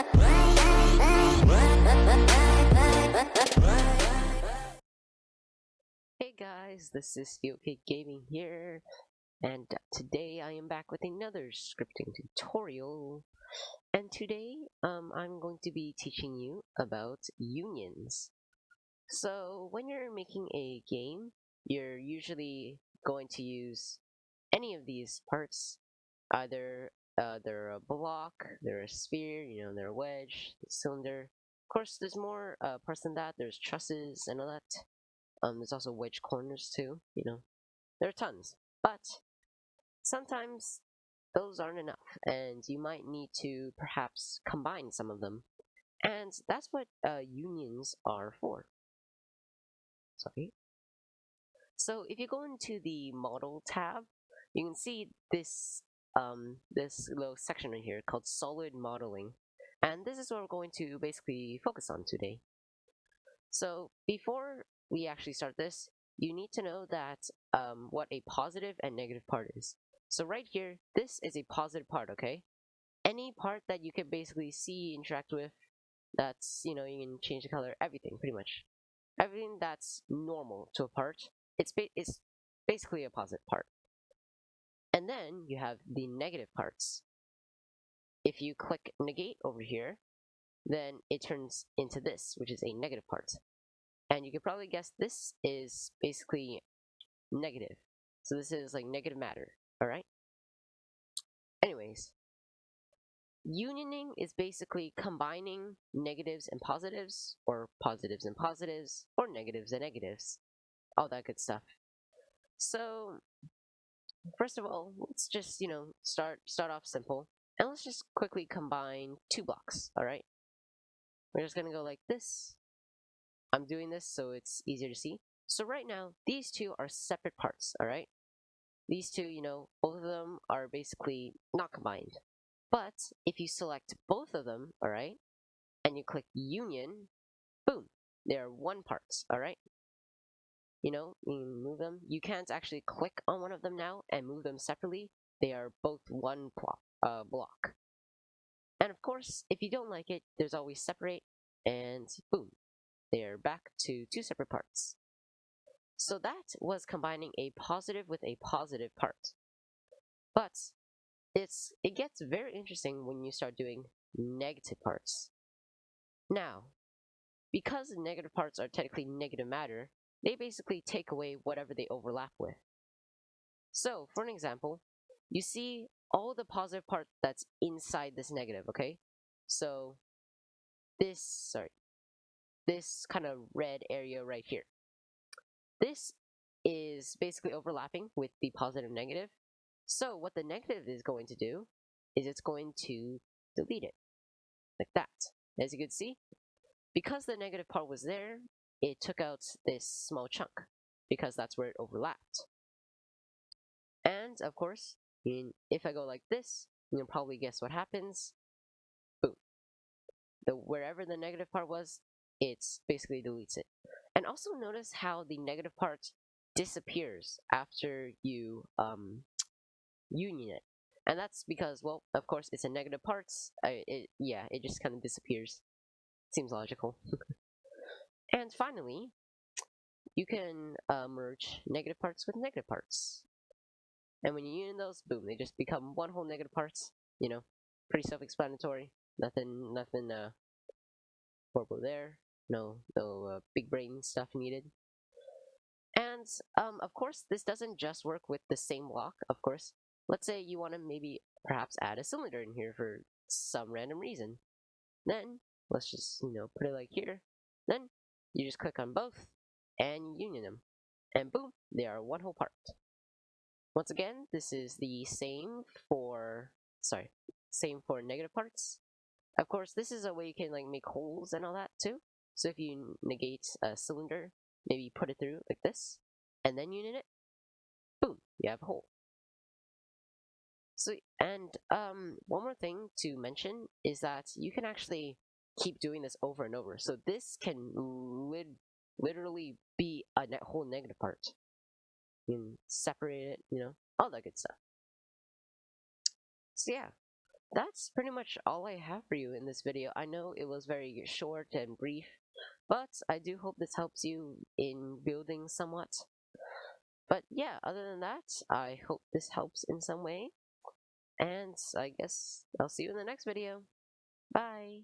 Hey guys, this is Quirky Gaming here, and today I am back with another scripting tutorial. And today, I'm going to be teaching you about unions. So when you're making a game, you're usually going to use any of these parts. Either they're a block, they're a sphere, they're a wedge, cylinder. Of course, there's more parts than that. There's trusses and all that. There's also wedge corners too. There are tons, but sometimes those aren't enough, and you might need to perhaps combine some of them. And that's what unions are for. Sorry. So if you go into the model tab, you can see this little section right here called solid modeling, and this is what we're going to basically focus on today. So before we actually start this, you need to know that what a positive and negative part is. So right here, this is a positive part, okay? Any part that you can basically see, interact with, that's, you can change the color, everything, pretty much. Everything that's normal to a part, it's basically a positive part. And then you have the negative parts. If you click negate over here, then it turns into this, which is a negative part. And you could probably guess this is basically negative. So this is like negative matter, alright? Anyways, unioning is basically combining negatives and positives, or positives and positives, or negatives and negatives. All that good stuff. So, first of all, let's just, start off simple. And let's just quickly combine two blocks, alright? We're just gonna go like this. I'm doing this so it's easier to see. So right now, these two are separate parts, alright? These two, both of them are basically not combined. But if you select both of them, alright, and you click union, boom, they're one parts, alright? You can move them. You can't actually click on one of them now and move them separately. They are both one block. And of course, if you don't like it, there's always separate, and boom, they're back to two separate parts. So that was combining a positive with a positive part. But it gets very interesting when you start doing negative parts. Now, because negative parts are technically negative matter, they basically take away whatever they overlap with. So, for an example, you see all the positive part that's inside this negative, okay? So, this kind of red area right here. This is basically overlapping with the positive and negative. So what the negative is going to do is it's going to delete it, like that. As you can see, because the negative part was there, it took out this small chunk, because that's where it overlapped. And of course, if I go like this, you'll probably guess what happens. Boom. Wherever the negative part was, it basically deletes it. And also notice how the negative part disappears after you union it. And that's because, well, of course, it's a negative parts. It just kind of disappears. Seems logical. And finally, you can merge negative parts with negative parts. And when you union those, boom, they just become one whole negative parts. Pretty self-explanatory. Nothing horrible there. No big brain stuff needed. And of course, this doesn't just work with the same block. Of course, let's say you want to maybe perhaps add a cylinder in here for some random reason. Then let's just put it like here. Then you just click on both and union them, and boom, they are one whole part. Once again, this is the same for negative parts. Of course, this is a way you can make holes and all that too. So if you negate a cylinder, maybe put it through like this, and then union it, boom, you have a hole. So, and one more thing to mention is that you can actually keep doing this over and over. So this can literally be a whole negative part. You can separate it, all that good stuff. So yeah, that's pretty much all I have for you in this video. I know it was very short and brief, but I do hope this helps you in building somewhat. But yeah, other than that, I hope this helps in some way. And I guess I'll see you in the next video. Bye!